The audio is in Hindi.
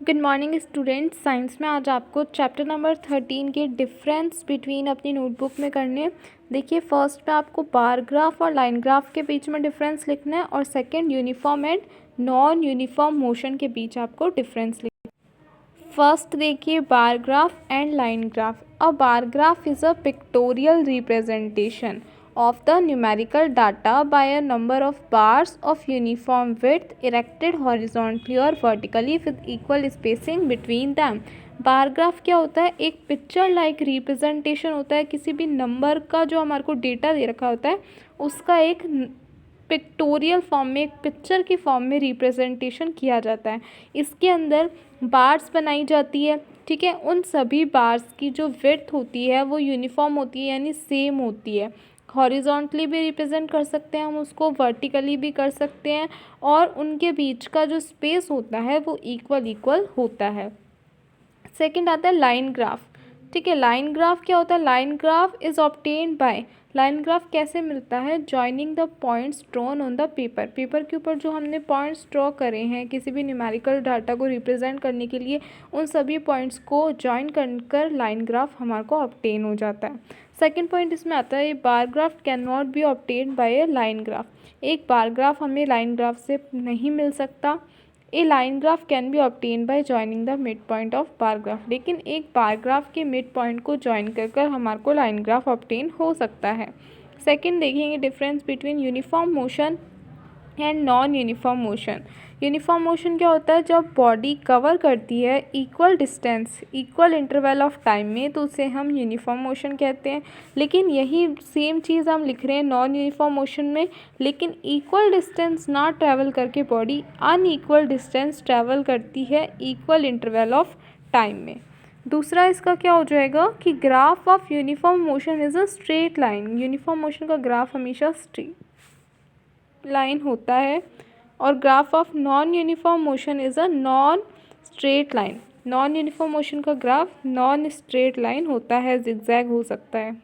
Good morning students. साइंस में आज आपको चैप्टर नंबर 13 के डिफरेंस बिटवीन अपनी नोटबुक में करने। देखिए, फर्स्ट पे आपको बार ग्राफ और लाइन ग्राफ के बीच में डिफरेंस लिखना है और second uniform and non uniform motion के बीच आपको डिफरेंस लिखना है। फर्स्ट देखिए, bar graph and line graph. A bar graph is a pictorial representation of the numerical data by a number of bars of uniform width erected horizontally or vertically with equal spacing between them। Bar graph क्या होता है? एक पिक्चर लाइक रिप्रेजेंटेशन होता है किसी भी नंबर का जो हमारे को डेटा दे रखा होता है उसका एक पिक्टोरियल फॉर्म में, एक पिक्चर की फॉर्म में रिप्रेजेंटेशन किया जाता है। इसके अंदर बार्स बनाई जाती है, ठीक है। उन सभी बार्स की जो विड्थ होती है वो यूनिफॉर्म होती है, यानी सेम होती है। हॉरिजॉन्टली भी रिप्रेजेंट कर सकते हैं हम उसको, वर्टिकली भी कर सकते हैं, और उनके बीच का जो स्पेस होता है वो इक्वल होता है। सेकंड आता है लाइन ग्राफ, ठीक है। लाइन ग्राफ क्या होता है? Line graph is obtained by, line graph कैसे मिलता है? Joining the points drawn on the paper, paper के ऊपर जो हमने पॉइंट्स ड्रॉ करे हैं किसी भी न्यूमेरिकल डाटा को रिप्रेजेंट करने के लिए, उन सभी पॉइंट्स को जॉइन कर लाइन ग्राफ हमारे को ऑब्टेन हो जाता है। सेकेंड पॉइंट इसमें आता है, bar graph can not be obtain by a line graph. एक बार ग्राफ हमें लाइन ग्राफ से नहीं मिल सकता। A line graph can be obtain by joining the mid point of bar graph, लेकिन एक बार ग्राफ के मिड पॉइंट को जॉइन कर हमारे को लाइन ग्राफ ऑब्टेन हो सकता है। सेकंड देखेंगे difference between uniform motion and non uniform motion. Uniform motion क्या होता है? जब बॉडी कवर करती है equal distance, equal interval of time में, तो उसे हम यूनिफॉर्म मोशन कहते हैं। लेकिन यही सेम चीज़ हम लिख रहे हैं नॉन यूनिफॉर्म मोशन में, लेकिन इक्वल डिस्टेंस ना ट्रैवल करके बॉडी अनइक्वल डिस्टेंस ट्रैवल करती है इक्वल इंटरवल ऑफ टाइम में। दूसरा इसका क्या हो जाएगा कि graph of uniform motion is a straight line. Uniform motion का ग्राफ हमेशा स्ट्रेट लाइन होता है, और graph of non uniform motion is a non straight line. Non uniform motion का ग्राफ नॉन स्ट्रेट लाइन होता है, जिगजैग हो सकता है।